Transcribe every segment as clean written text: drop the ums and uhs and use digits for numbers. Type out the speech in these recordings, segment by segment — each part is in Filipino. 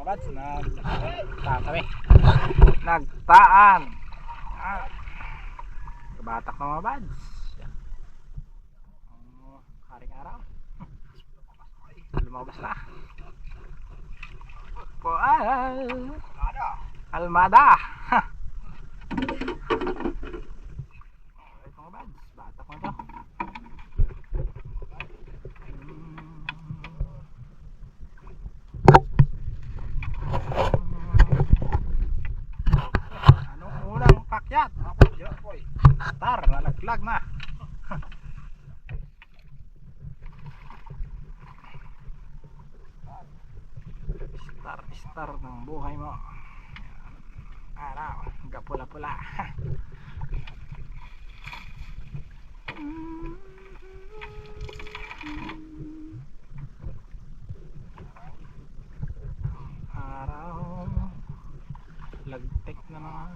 bads, nagtaan kami. Nagtaan. Kabatak na mga bads. Haring araw. Lumabas na. Almada. Alright mga bads, batak na to. Anong unang pakyat? Tar, nalaglag na. Star ng buhay mo. Araw, hanggang pula-pula. Araw, lagtek na naman,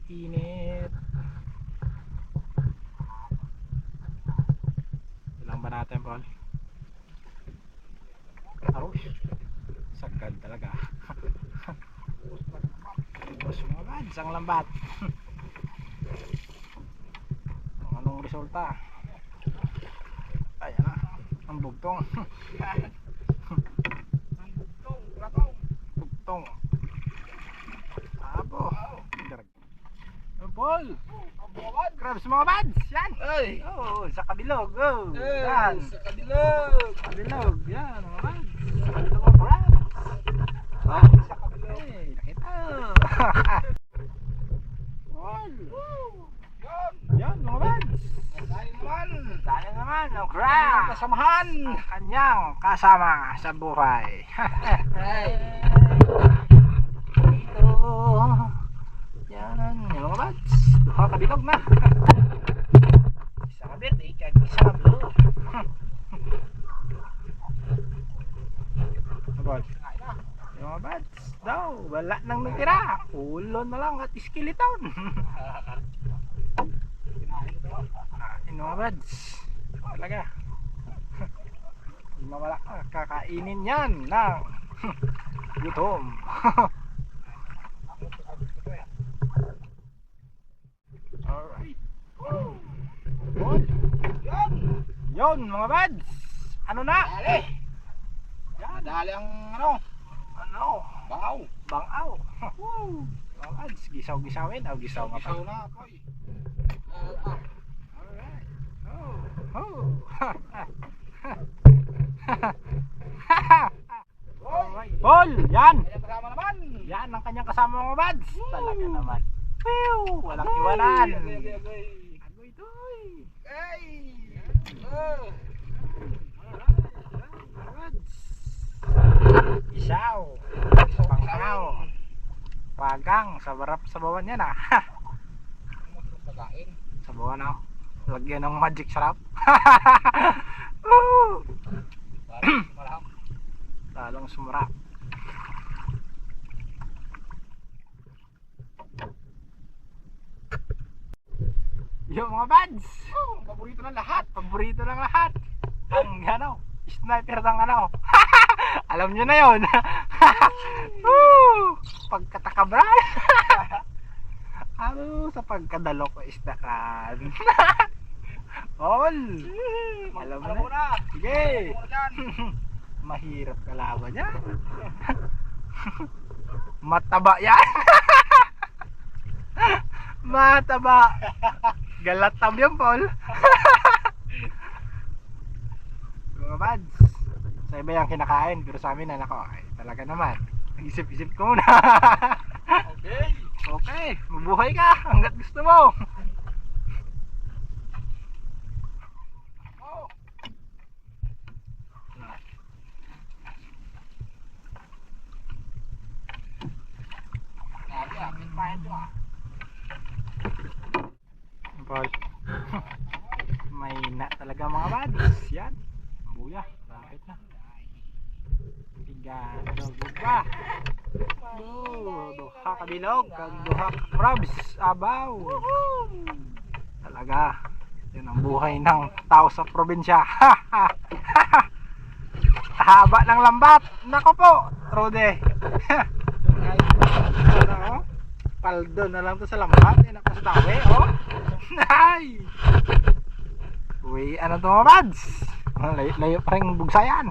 init. Ilang ba natin, Paul? Arush, sagad talaga. Bus mga bads, ang lambat. Anong resulta? Ayan na, ang bugtong. Bugtong. Abo. Paul, crabs mga bads, yan. Oh, sa kabilog. Oh, yan. Sa kabilog. Kabilog, yan mga bads. Kabilog ang crabs. Oh, sa kabilog. Nakita. Yan mga bads. Dahil naman ang crab. Kasamahan. Ang kanyang kasama sa buhay. Ito. Yan yung mga bads. Duha kabilog na. Isa ka birthday kag isa ka blue. Abol. Yung mga bads daw, wala nang natira. Ulo na lang at skeleton. Yung mga bads, talaga. Hindi mawala ka, kakainin yan ng gutom. Alright. Yun mga bads, ano na? Dali ang bangaw. Bangaw. Mga bads, gisaw-gisawin o gisaw nga pa. Gisaw na ako eh. Alright. Oh. Alright. Paul, yan. Kanyang kasama naman. Yan ang kanyang kasama mga bads. Talaga naman. Pew! Walang iwanan. Agoy toy. Hey! Isaw. Pangkaw. Pagang. Sa barap sa bawan yan ah. Pagkain. Sa bawan ako. Lagyan ng magic sarap. Talong sumarap. Yung mga bads. Paborito ng lahat. Paborito ng lahat. Ang sniper ng alam nyo na yun. Pagkatakabran. Sa pagkadalo ko isdakan. All. Alam mo na. Sige. Mahirap kalaban yan. Mataba yan. Mataba. Galatab yan, Paul. Mga bads, sa iba yung kinakain, pero sa amin ay talaga naman. Isip-isip ko muna. Okay, mabuhay ka hanggat gusto mo. Paul. May na talaga mga bads. Yan. Buya. Bakit na? Tigado. Buka. Duha kabilog. Duha crabs. Abaw. Talaga. Yan ang buhay ng tao sa probinsya. Haba ng lambat. Nako po, Rode. Ano, oh? Paldo na lang to sa lambat. Yan ako sa tawi, oh. Ay! Uy, ano to mga bads? Layo pa rin bugsayan.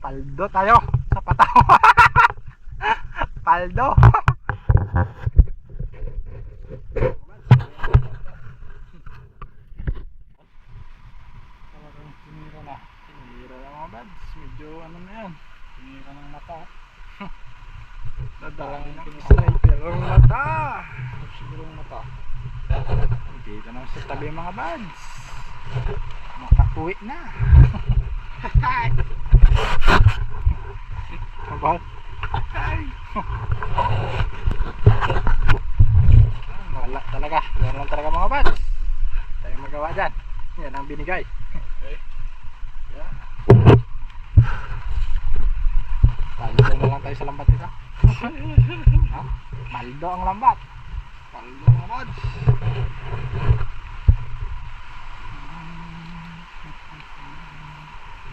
Paldo tayo sa pataw. Paldo. Sinira na mga bads. Medyo ano na yan. Tinira ng mata. Dadaan ng sniper ang mata. Siguro ng mata. Dito na sa tabi mga bads. Makauwi na. Mabal. Wala talaga. Yan lang talaga mga bads. Tayo magawa dyan. Yan ang binigay. Yan. Paldo na lang tayo sa lambat nito. Ha? Paldo ang lambat. Paldo mga bads.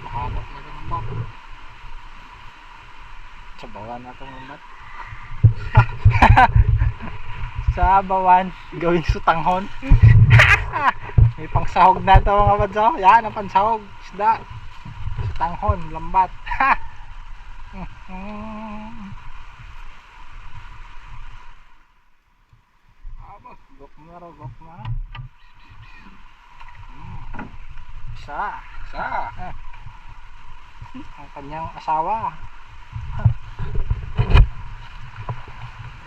Mahaba talaga ng mapa. Sabawan na itong lambat. Sa bawan, gawin sutanghon. May pangsahog na ito mga bads, oh. Yan ang pangsahog. Isda. Sutanghon, lambat. Gok na raw, gok na. Isa. Sa. Ang kanyang asawa.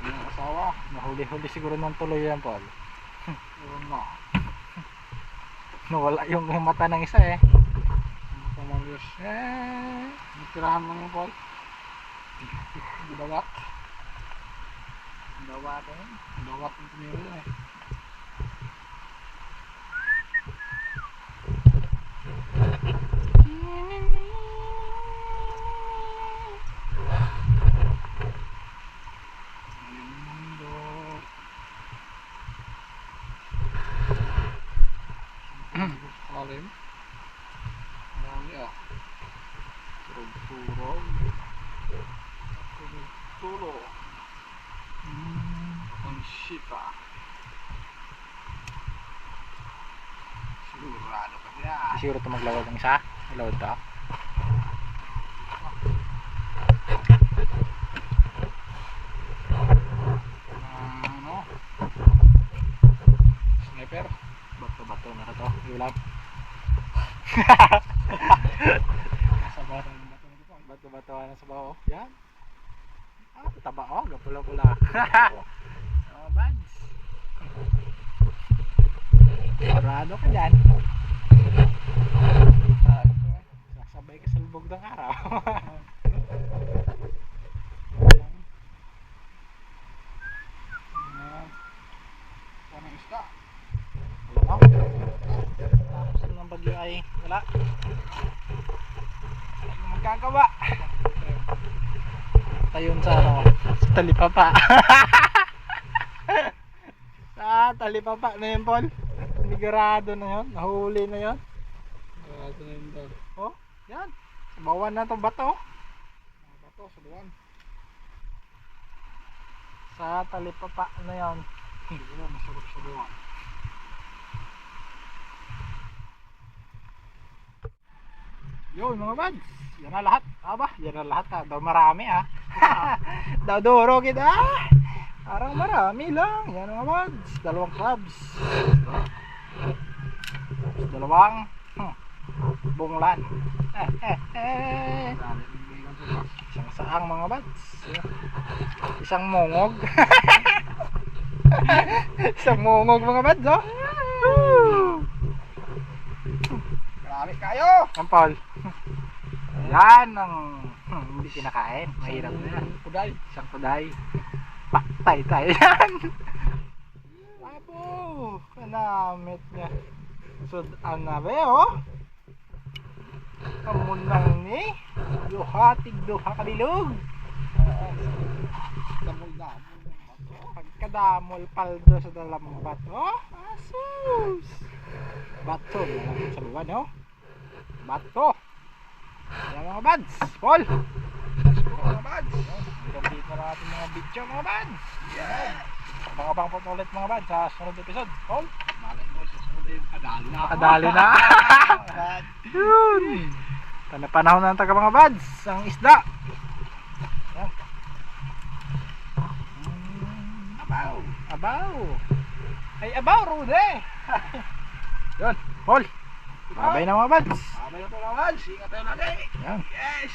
Yung asawa. Nahuli-huli siguro ng tuloy yan, Paul. Meron na. Nawala yung mata ng isa eh. Ano pa mga Diyos. Natirahan lang yung Paul. Dawat. Dawat eh. Dawat yung tumira eh. Kalim. Dami ah. Turog-turog. Turog-turog. Ang shita. Sigurado ka niya. Siguro ito maglawad ng isa. Maglawad ito. Ano? Sniper. Bato-bato na ito. Ulam. Sabahan ng bato nito po. Bato-bato na sa baho. Yan. Ah, taba oh. Gapula-pula. Oh, bads. Sigurado ka dyan. Sasabay ka sa lubog ng araw. Parang isda. Wala mo. Tapos ng bagyo ay wala. Ano magkagawa? Tayon sa ano? Sa talipapa. Sa talipapa na yun, Paul. Sigurado na yun. Nahuli na yun. Ito na yung dog. Oh, yan. Bawan na itong bato. Bato sa duwan. Sa talipapa na yun. Siguro masarap sa duwan. Yun mga bads. Yan na lahat. Aba, yan na lahat ha. Daw marami ha. Daw duro kita. Parang marami lang. Yan mga bads. Dalawang crabs. Dalawang bunglan. Isang saang mga bads. Isang mungog. Isang mungog mga bads, oh. Marami kayo! Ang Paul. Yan ang hindi kinakain. Mahirap na yan. Kuday. Isang kuday. Paktay tayo yan. Abo. Kanamit niya. Sudan na be, oh. Amunang ni. Duhatig duha kabilog. Damol-damol. Pagkadamol paldo sa dalambat, oh. Asus. Bato na lang sa buwan, oh. Bato. Yan mga buds. Paul. Mga buds. Hanggang dito na natin mga video mga buds. Yan. Abang-abang po ulit mga buds sa sunod episode. Paul. Malay mo sa sunod yung kadali na. Nakadali na. Yun. Panahon na ng taga mga buds. Ang isda. Yan. Abaw. Abaw. Ay abaw, Rude. Yun. Paul. Babay na mga buds. Abay na ito mga buds. Ingat tayo lagi. Yan. Yes.